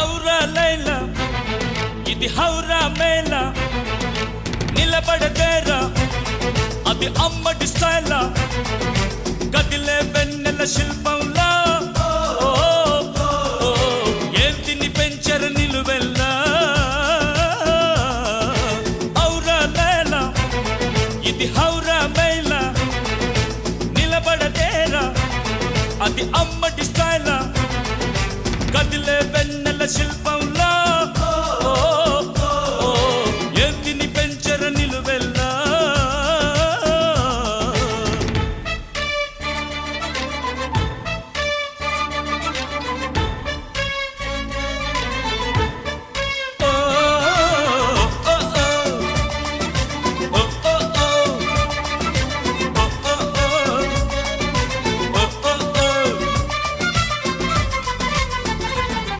ఔరా లైలా ఇది హౌరా మేళా నిలబడదేరా అది అమ్మడి స్టైలా కదిలే వెన్నెల శిల్పంలా ఏంటిని పెంచరు నిలువెల్లా ఔరా లైలా ఇది హౌరా మేళా నిలబడదేరా అది అమ్మడి స్టైలా కదిలే వెన్నెల శిల్పం